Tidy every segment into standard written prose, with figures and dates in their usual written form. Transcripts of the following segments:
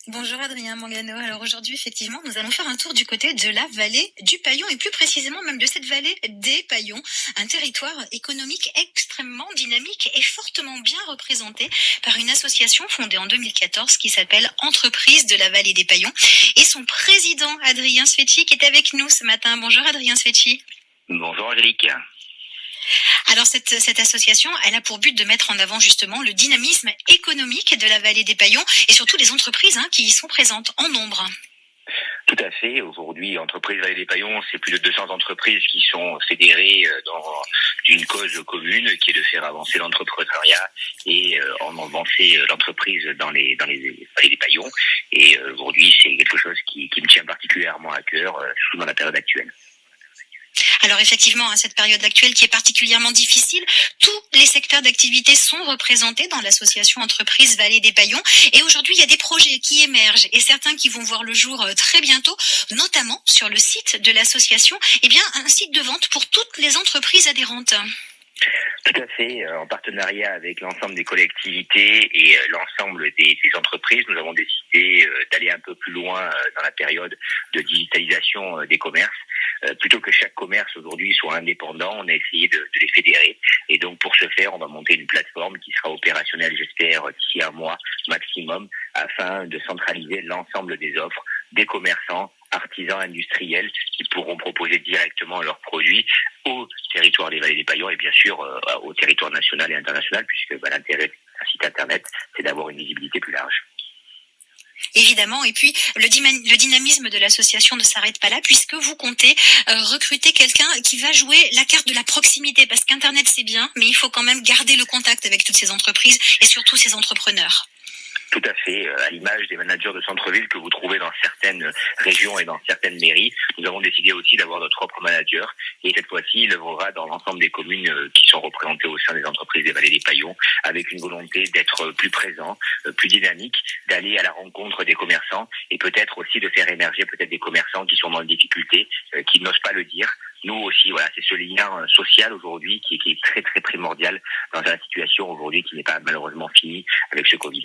Bonjour Adrien Mangano. Alors aujourd'hui, effectivement, nous allons faire un tour du côté de la vallée du Paillon et plus précisément même de cette vallée des Paillons, un territoire économique extrêmement dynamique et fortement bien représenté par une association fondée en 2014 qui s'appelle Entreprises de la vallée des Paillons et son président Adrien Sfecci qui est avec nous ce matin. Bonjour Adrien Sfecci. Bonjour Angélique. Alors cette association, elle a pour but de mettre en avant justement le dynamisme économique de la vallée des Paillons et surtout les entreprises qui y sont présentes en nombre. Tout à fait. Aujourd'hui, Entreprises Vallée des Paillons, c'est plus de 200 entreprises qui sont fédérées dans une cause commune qui est de faire avancer l'entrepreneuriat et en avancer l'entreprise dans les vallées des Paillons. Et aujourd'hui, c'est quelque chose qui me tient particulièrement à cœur, surtout dans la période actuelle. Alors effectivement, à cette période actuelle qui est particulièrement difficile, tous les secteurs d'activité sont représentés dans l'association Entreprises Vallée des Paillons. Et aujourd'hui, il y a des projets qui émergent et certains qui vont voir le jour très bientôt, notamment sur le site de l'association, un site de vente pour toutes les entreprises adhérentes. Tout à fait. En partenariat avec l'ensemble des collectivités et l'ensemble des entreprises, nous avons décidé d'aller un peu plus loin dans la période de digitalisation des commerces. Plutôt que chaque commerce aujourd'hui soit indépendant, on a essayé de les fédérer. Et donc pour ce faire, on va monter une plateforme qui sera opérationnelle, j'espère, d'ici un mois maximum, afin de centraliser l'ensemble des offres des commerçants, artisans, industriels qui pourront proposer directement leurs produits au territoire des vallées des Paillons et bien sûr au territoire national et international, puisque l'intérêt d'un site internet, c'est d'avoir une visibilité plus large. Évidemment, et puis le dynamisme de l'association ne s'arrête pas là puisque vous comptez recruter quelqu'un qui va jouer la carte de la proximité parce qu'Internet c'est bien, mais il faut quand même garder le contact avec toutes ces entreprises et surtout ces entrepreneurs. Tout à fait. À l'image des managers de centre-ville que vous trouvez dans certaines régions et dans certaines mairies, nous avons décidé aussi d'avoir notre propre manager. Et cette fois-ci, il œuvrera dans l'ensemble des communes qui sont représentées au sein des entreprises des vallées des Paillons, avec une volonté d'être plus présent, plus dynamique, d'aller à la rencontre des commerçants et peut-être aussi de faire émerger peut-être des commerçants qui sont dans des difficultés, qui n'osent pas le dire. Nous aussi, voilà, c'est ce lien social aujourd'hui qui est très très primordial dans une situation aujourd'hui qui n'est pas malheureusement finie avec ce Covid.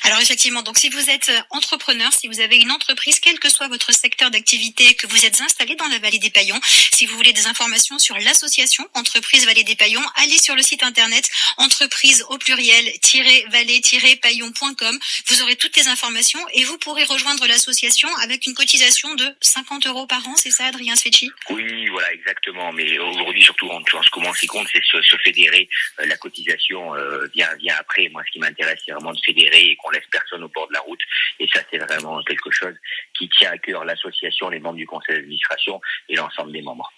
Alors effectivement, donc si vous êtes entrepreneur, si vous avez une entreprise, quel que soit votre secteur d'activité, que vous êtes installé dans la vallée des Paillons, si vous voulez des informations sur l'association Entreprises Vallée des Paillons, allez sur le site internet entreprise au pluriel-vallée-paillon.com. Vous aurez toutes les informations et vous pourrez rejoindre l'association avec une cotisation de 50 € par an, c'est ça Adrien Sfecci ? Oui, voilà, exactement. Mais aujourd'hui, surtout, en ce moment, ce qui compte, c'est se fédérer. La cotisation vient après. Moi, ce qui m'intéresse, c'est vraiment de fédérer et qu'on laisse personne au bord de la route. Et ça, c'est vraiment quelque chose qui tient à cœur l'association, les membres du conseil d'administration et l'ensemble des membres.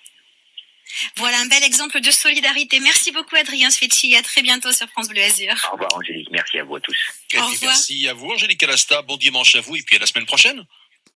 Voilà un bel exemple de solidarité. Merci beaucoup Adrien Sfecci. À très bientôt sur France Bleu Azur. Au revoir Angélique. Merci à vous à tous. Merci à vous Angélique Alasta. Bon dimanche à vous et puis à la semaine prochaine.